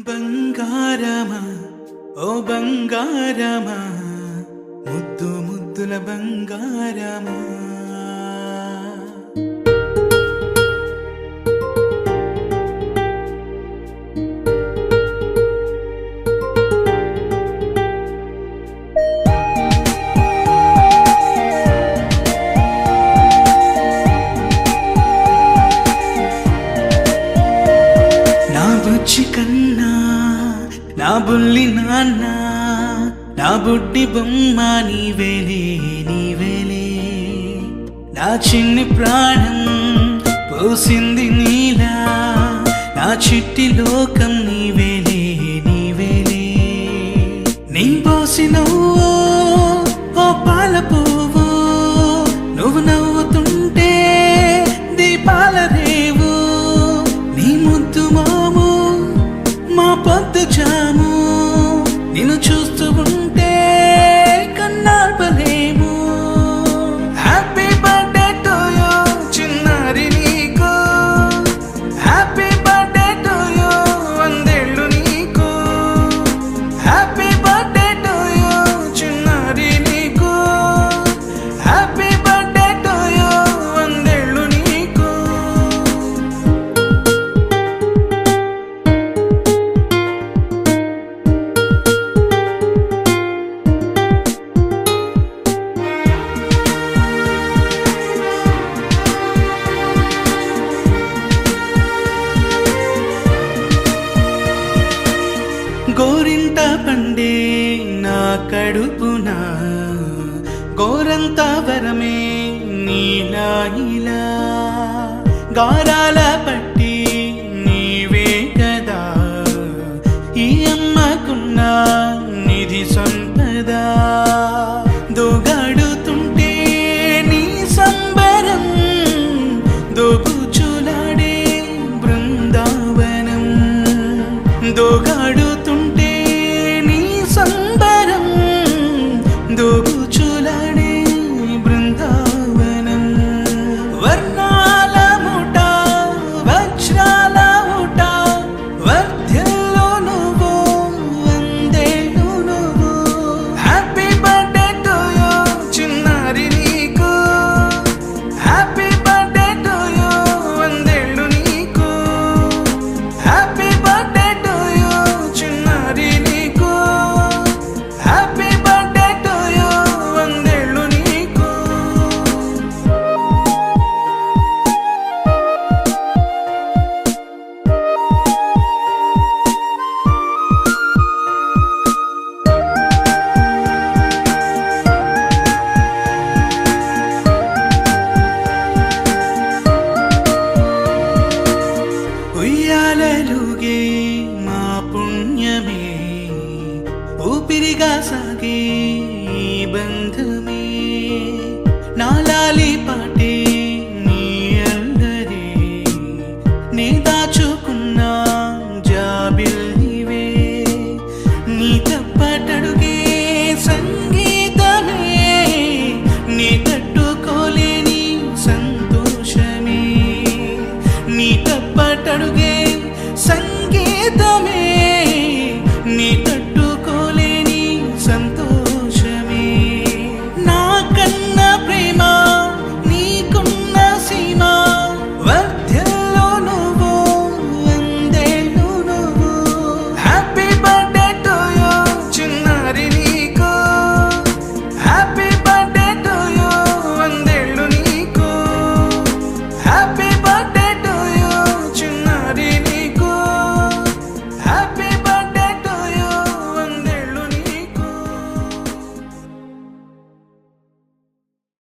బంగారమా ఓ బంగారమా ముద్దు ముద్దుల బంగారమా నా బుజ్జి కన్నా నా బుల్లి నాన్న నా బుడ్డి బొమ్మ నీవేలే నీవేలే నా చిన్ని ప్రాణం పోసింది నీలా నా చిట్టి లోకం నీవేలే నీవేలే నీ పోసినవో ఓ పాల పువ్వు నువ్వు నవ్వుతుంటే దీపాల రేవు నీ ముద్దు మాము మా పొద్దు జాము నిన్ను చూస్తూ ఉంటే కన్నార్పలేము హ్యాపీ బర్త్డే టు యూ చిన్నారి నీకు హ్యాపీ బర్త్డే టు యూ వందేళ్ళు నీకు హ్యాపీ బర్త్డే టు యూ చిన్నారి నీకు హ్యాపీ బర్త్డే టు యూ వందేళ్ళు నీకు గోరింట పండే నా కడుపున గోరంత వరమే నీలా ఇలా గారాల పట్టి నీవే కదా ఈ అమ్మకున్న నిధి సంపద దోగాడుతుంటే నీ సంబరం దోబుచులాడే బృందావనం దోగాడుతుంటే నీ సంబరం దోబుచులాడే బృందావనం వర్ణాల ముఠ వజ్రాల ముఠ వర్ధ్యంలో నువ్వు వందేళ్ళు నువ్వు హ్యాపీ బర్త్డే టు యూ చిన్నారి నీకు హ్యాపీ బర్త్డే టు యూ వందేళ్ళు నీకు హ్యాపీ బర్త్డే టు యూ చిన్నారి నీకు హ్యాపీ బర్త్డే టు యూ వందేళ్ళు నీకు ఉయ్యాలలుగే మా పుణ్యమే ఊపిరిగా సాగే ఈ బంధమే నాలాలి పాటే నీ అల్లరే నీ దాచుకున్న జాబిల్లివే నీ తప్పటడుగే సంగీతమే నీ తట్టుకోలేని సంతోషమే నీ తప్పటడుగే